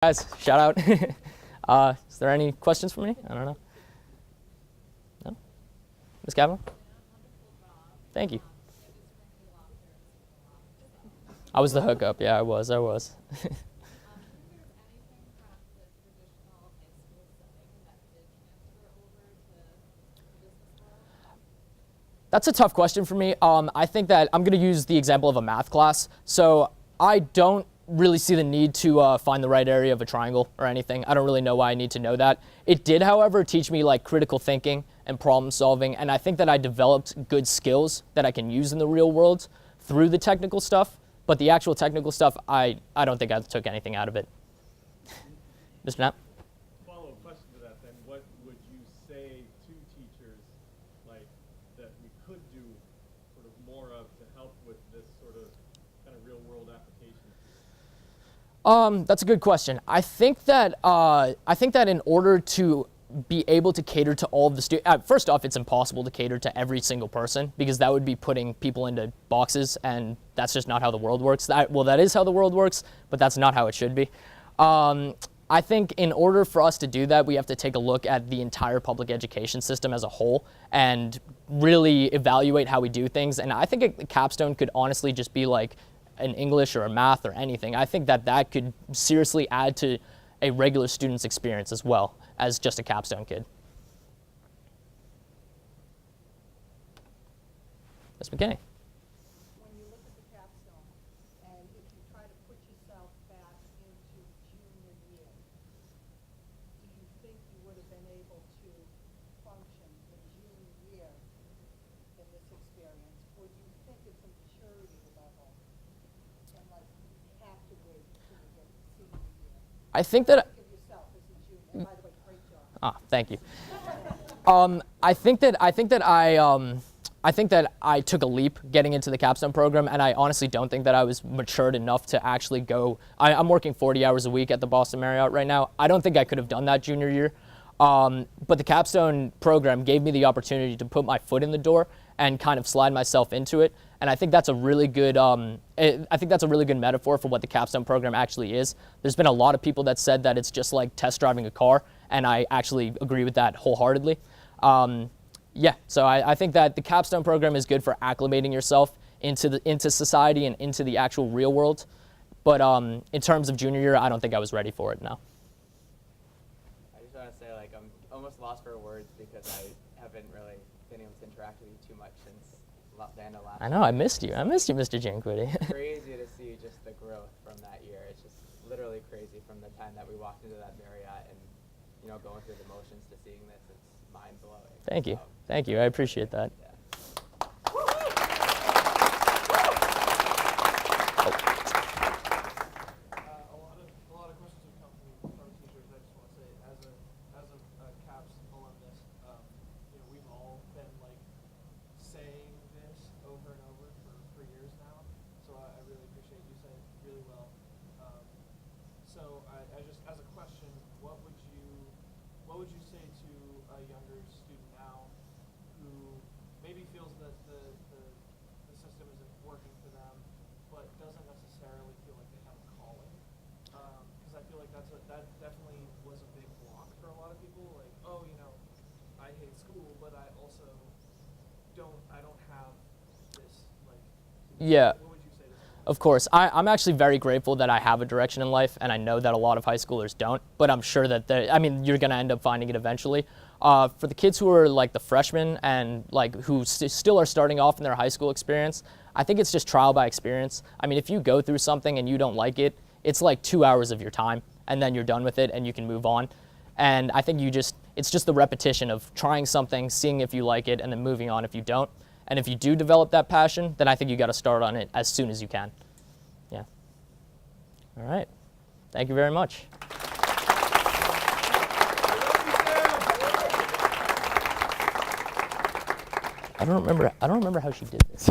Guys, shout out. Is there any questions for me? I don't know. No? Ms. Kavanaugh? Thank you. I was the hookup. Yeah, I was. That's a tough question for me. I think that I'm going to use the example of a math class. So I don't really see the need to find the right area of a triangle or anything. I don't really know why I need to know that. It did, however, teach me like critical thinking and problem solving, and I think that I developed good skills that I can use in the real world through the technical stuff, but the actual technical stuff, I don't think I took anything out of it. Mr. Knapp? Follow-up question to that then, what would you say to teachers like that we could do sort of more of to help with this sort of kind of real world application? That's a good question. I think that in order to be able to cater to all of the students, first off, it's impossible to cater to every single person because that would be putting people into boxes, and that's just not how the world works. That is how the world works, but that's not how it should be. I think in order for us to do that, we have to take a look at the entire public education system as a whole and really evaluate how we do things. And I think a capstone could honestly just be like an English or a math or anything. I think that could seriously add to a regular student's experience as well as just a capstone kid. Ms. McKinney. When you look at the capstone, and if you try to put yourself back into junior year, do you think you would have been able to function in junior year in this experience, or do you think it's a maturity level, and like you have to wait until you get to senior year? I think that. Think of yourself as a junior. By the way, great job. Thank you. I think that I took a leap getting into the capstone program, and I honestly don't think that I was matured enough to actually go. I'm working 40 hours a week at the Boston Marriott right now. I don't think I could have done that junior year, but the capstone program gave me the opportunity to put my foot in the door and kind of slide myself into it. And I think that's a really good. I think that's a really good metaphor for what the capstone program actually is. There's been a lot of people that said that it's just like test driving a car, and I actually agree with that wholeheartedly. Yeah, so I think that the capstone program is good for acclimating yourself into society and into the actual real world. But in terms of junior year, I don't think I was ready for it now. I just want to say, like, I'm almost lost for words because I haven't really been able to interact with you too much since the end of last year. I know, I missed you, Mr. Janquity. It's crazy to see just the growth from that year. It's just literally crazy from the time that we walked into that Marriott and, you know, going through the motions to seeing this. It's mind-blowing. Thank you. Thank you. I appreciate that. Yeah. A lot of questions have come from teachers. I just want to say, as a CAPS alumnus, you know, we've all been like saying this over and over for years now. So I really appreciate you saying it really well. So I just, as a question, what would you say to a younger student now who maybe feels that the system isn't working for them, but doesn't necessarily feel like they have a calling? Because I feel like that definitely was a big block for a lot of people. Like, oh, you know, I hate school, but I also I don't have this, like. Yeah. What would you say to someone? Of course. I'm actually very grateful that I have a direction in life, and I know that a lot of high schoolers don't, but I'm sure that you're going to end up finding it eventually. For the kids who are like the freshmen and like who still are starting off in their high school experience, I think it's just trial by experience. I mean, if you go through something and you don't like it, it's like 2 hours of your time, and then you're done with it and you can move on. And I think it's just the repetition of trying something, seeing if you like it, and then moving on if you don't. And if you do develop that passion, then I think you got to start on it as soon as you can. Yeah. All right. Thank you very much. I don't remember how she did this.